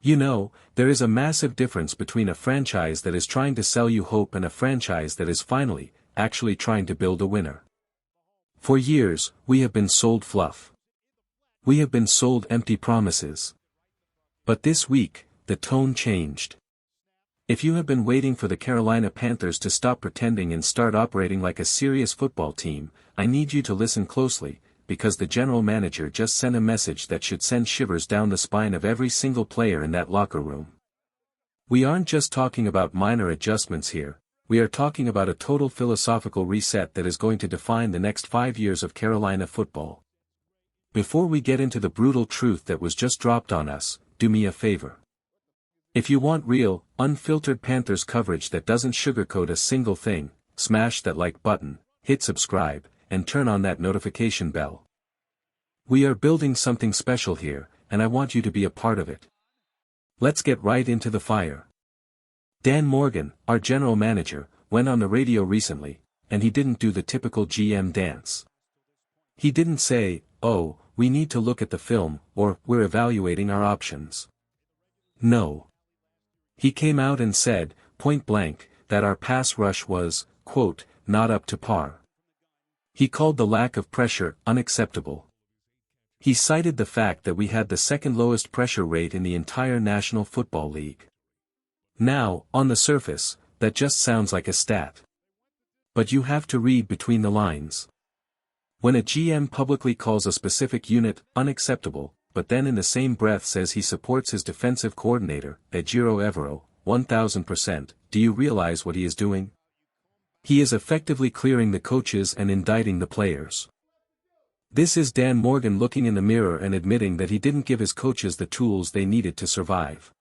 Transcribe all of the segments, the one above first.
You know, there is a massive difference between a franchise that is trying to sell you hope and a franchise that is finally, actually trying to build a winner. For years, we have been sold fluff. We have been sold empty promises. But this week, the tone changed. If you have been waiting for the Carolina Panthers to stop pretending and start operating like a serious football team, I need you to listen closely, because the general manager just sent a message that should send shivers down the spine of every single player in that locker room. We aren't just talking about minor adjustments here, we are talking about a total philosophical reset that is going to define the next 5 years of Carolina football. Before we get into the brutal truth that was just dropped on us, do me a favor. If you want real, unfiltered Panthers coverage that doesn't sugarcoat a single thing, smash that like button, hit subscribe, and turn on that notification bell. We are building something special here, and I want you to be a part of it. Let's get right into the fire. Dan Morgan, our general manager, went on the radio recently, and he didn't do the typical GM dance. He didn't say, "Oh, we need to look at the film," or "we're evaluating our options." No. He came out and said, point blank, that our pass rush was, quote, not up to par. He called the lack of pressure unacceptable. He cited the fact that we had the second lowest pressure rate in the entire National Football League. Now, on the surface, that just sounds like a stat. But you have to read between the lines. When a GM publicly calls a specific unit unacceptable, but then in the same breath says he supports his defensive coordinator, Ejiro Evero, 1000%, do you realize what he is doing? He is effectively clearing the coaches and indicting the players. This is Dan Morgan looking in the mirror and admitting that he didn't give his coaches the tools they needed to survive.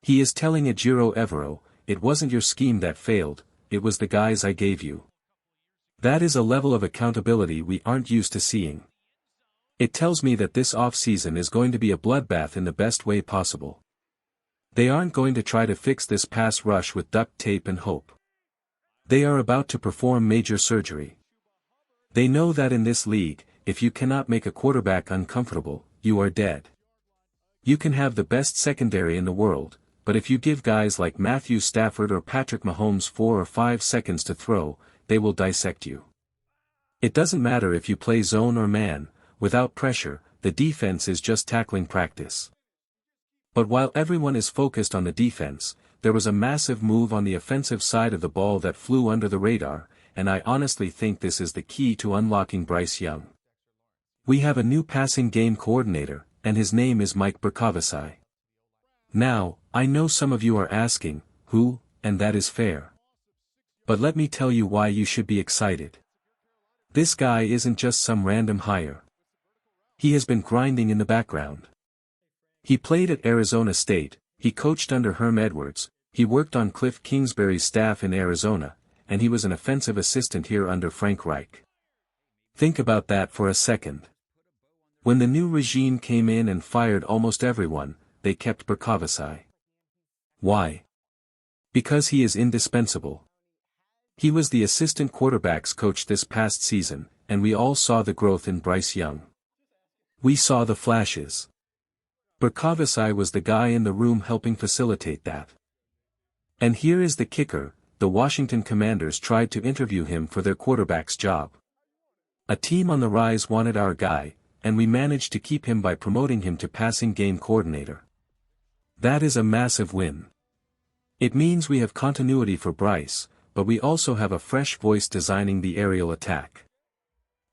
He is telling Ejiro Evero, it wasn't your scheme that failed, it was the guys I gave you. That is a level of accountability we aren't used to seeing. It tells me that this offseason is going to be a bloodbath in the best way possible. They aren't going to try to fix this pass rush with duct tape and hope. They are about to perform major surgery. They know that in this league, if you cannot make a quarterback uncomfortable, you are dead. You can have the best secondary in the world, but if you give guys like Matthew Stafford or Patrick Mahomes 4 or 5 seconds to throw, they will dissect you. It doesn't matter if you play zone or man. Without pressure, the defense is just tackling practice. But while everyone is focused on the defense, there was a massive move on the offensive side of the ball that flew under the radar, and I honestly think this is the key to unlocking Bryce Young. We have a new passing game coordinator, and his name is Mike Bercovici. Now, I know some of you are asking, who, and that is fair. But let me tell you why you should be excited. This guy isn't just some random hire. He has been grinding in the background. He played at Arizona State, he coached under Herm Edwards, he worked on Cliff Kingsbury's staff in Arizona, and he was an offensive assistant here under Frank Reich. Think about that for a second. When the new regime came in and fired almost everyone, they kept Bercovici. Why? Because he is indispensable. He was the assistant quarterbacks coach this past season, and we all saw the growth in Bryce Young. We saw the flashes. Bercovici was the guy in the room helping facilitate that. And here is the kicker, the Washington Commanders tried to interview him for their quarterback's job. A team on the rise wanted our guy, and we managed to keep him by promoting him to passing game coordinator. That is a massive win. It means we have continuity for Bryce, but we also have a fresh voice designing the aerial attack.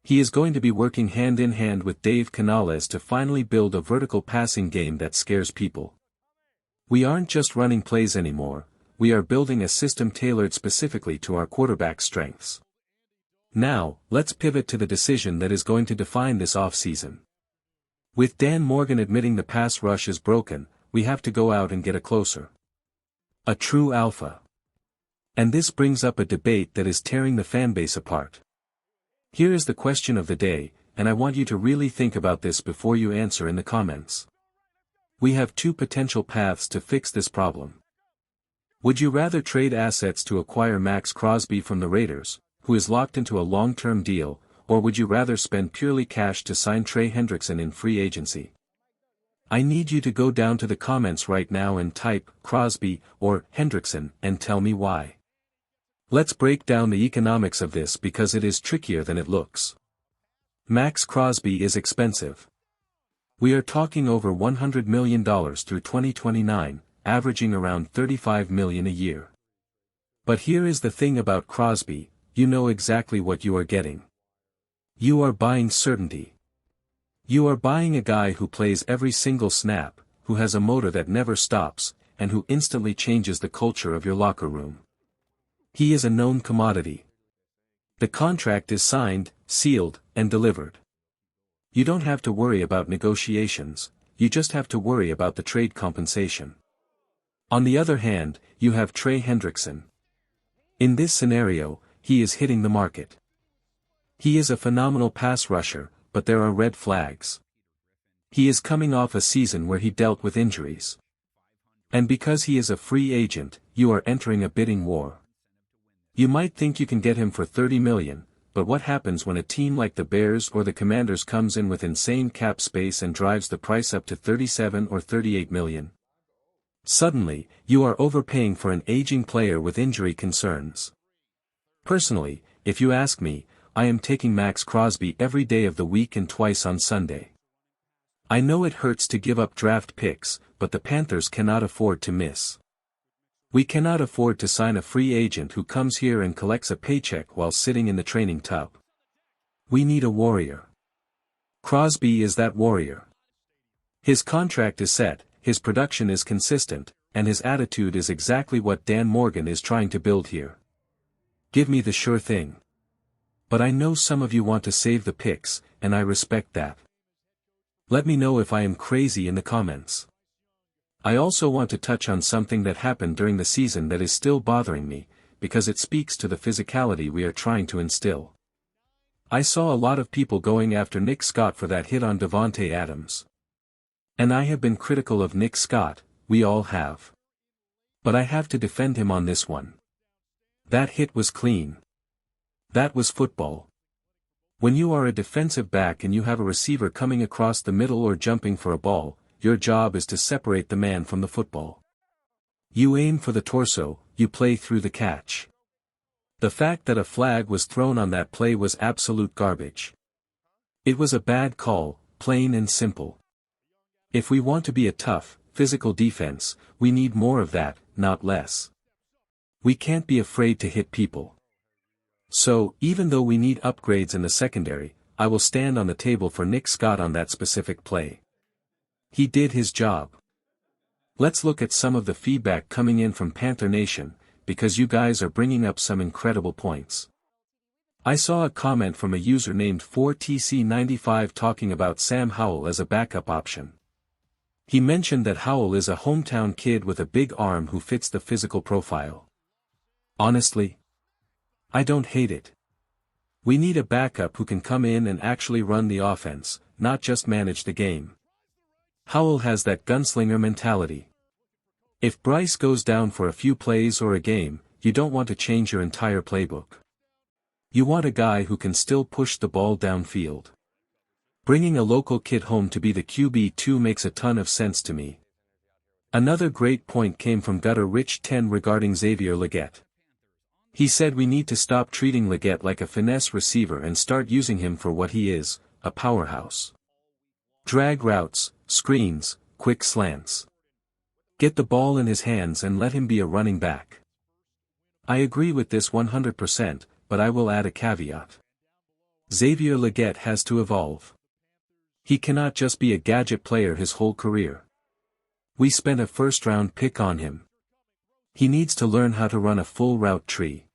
He is going to be working hand in hand with Dave Canales to finally build a vertical passing game that scares people. We aren't just running plays anymore, we are building a system tailored specifically to our quarterback strengths. Now, let's pivot to the decision that is going to define this offseason. With Dan Morgan admitting the pass rush is broken, we have to go out and get a closer. A true alpha. And this brings up a debate that is tearing the fanbase apart. Here is the question of the day, and I want you to really think about this before you answer in the comments. We have two potential paths to fix this problem. Would you rather trade assets to acquire Maxx Crosby from the Raiders, who is locked into a long-term deal, or would you rather spend purely cash to sign Trey Hendrickson in free agency? I need you to go down to the comments right now and type Crosby or Hendrickson and tell me why. Let's break down the economics of this because it is trickier than it looks. Maxx Crosby is expensive. We are talking over $100 million through 2029, averaging around $35 million a year. But here is the thing about Crosby, you know exactly what you are getting. You are buying certainty. You are buying a guy who plays every single snap, who has a motor that never stops, and who instantly changes the culture of your locker room. He is a known commodity. The contract is signed, sealed, and delivered. You don't have to worry about negotiations, you just have to worry about the trade compensation. On the other hand, you have Trey Hendrickson. In this scenario, he is hitting the market. He is a phenomenal pass rusher, but there are red flags. He is coming off a season where he dealt with injuries. And because he is a free agent, you are entering a bidding war. You might think you can get him for $30 million, but what happens when a team like the Bears or the Commanders comes in with insane cap space and drives the price up to $37 or $38 million? Suddenly, you are overpaying for an aging player with injury concerns. Personally, if you ask me, I am taking Maxx Crosby every day of the week and twice on Sunday. I know it hurts to give up draft picks, but the Panthers cannot afford to miss. We cannot afford to sign a free agent who comes here and collects a paycheck while sitting in the training tub. We need a warrior. Crosby is that warrior. His contract is set, his production is consistent, and his attitude is exactly what Dan Morgan is trying to build here. Give me the sure thing. But I know some of you want to save the picks, and I respect that. Let me know if I am crazy in the comments. I also want to touch on something that happened during the season that is still bothering me, because it speaks to the physicality we are trying to instill. I saw a lot of people going after Nick Scott for that hit on Davante Adams. And I have been critical of Nick Scott, we all have. But I have to defend him on this one. That hit was clean. That was football. When you are a defensive back and you have a receiver coming across the middle or jumping for a ball, your job is to separate the man from the football. You aim for the torso, you play through the catch. The fact that a flag was thrown on that play was absolute garbage. It was a bad call, plain and simple. If we want to be a tough, physical defense, we need more of that, not less. We can't be afraid to hit people. So, even though we need upgrades in the secondary, I will stand on the table for Nick Scott on that specific play. He did his job. Let's look at some of the feedback coming in from Panther Nation, because you guys are bringing up some incredible points. I saw a comment from a user named 4TC95 talking about Sam Howell as a backup option. He mentioned that Howell is a hometown kid with a big arm who fits the physical profile. Honestly, I don't hate it. We need a backup who can come in and actually run the offense, not just manage the game. Howell has that gunslinger mentality. If Bryce goes down for a few plays or a game, you don't want to change your entire playbook. You want a guy who can still push the ball downfield. Bringing a local kid home to be the QB2 makes a ton of sense to me. Another great point came from Gutter Rich 10 regarding Xavier Legette. He said we need to stop treating Legette like a finesse receiver and start using him for what he is, a powerhouse. Drag routes, screens, quick slants. Get the ball in his hands and let him be a running back. I agree with this 100%, but I will add a caveat. Xavier Legette has to evolve. He cannot just be a gadget player his whole career. We spent a first-round pick on him. He needs to learn how to run a full route tree.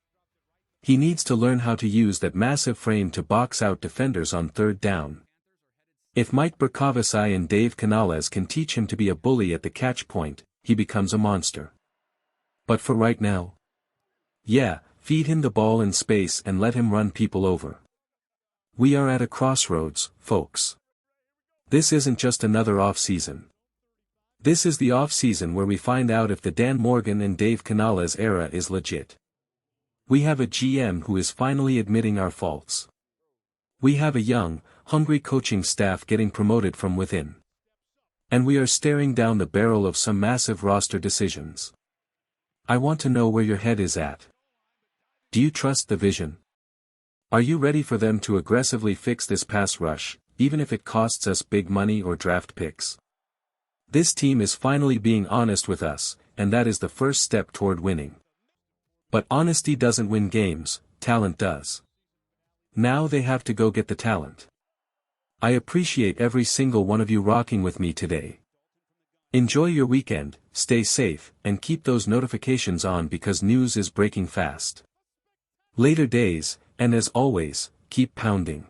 He needs to learn how to use that massive frame to box out defenders on third down. If Mike Bercovici and Dave Canales can teach him to be a bully at the catch point, he becomes a monster. But for right now, yeah, feed him the ball in space and let him run people over. We are at a crossroads, folks. This isn't just another offseason. This is the offseason where we find out if the Dan Morgan and Dave Canales era is legit. We have a GM who is finally admitting our faults. We have a young, hungry coaching staff getting promoted from within. And we are staring down the barrel of some massive roster decisions. I want to know where your head is at. Do you trust the vision? Are you ready for them to aggressively fix this pass rush, even if it costs us big money or draft picks? This team is finally being honest with us, and that is the first step toward winning. But honesty doesn't win games, talent does. Now they have to go get the talent. I appreciate every single one of you rocking with me today. Enjoy your weekend, stay safe, and keep those notifications on because news is breaking fast. Later days, and as always, keep pounding.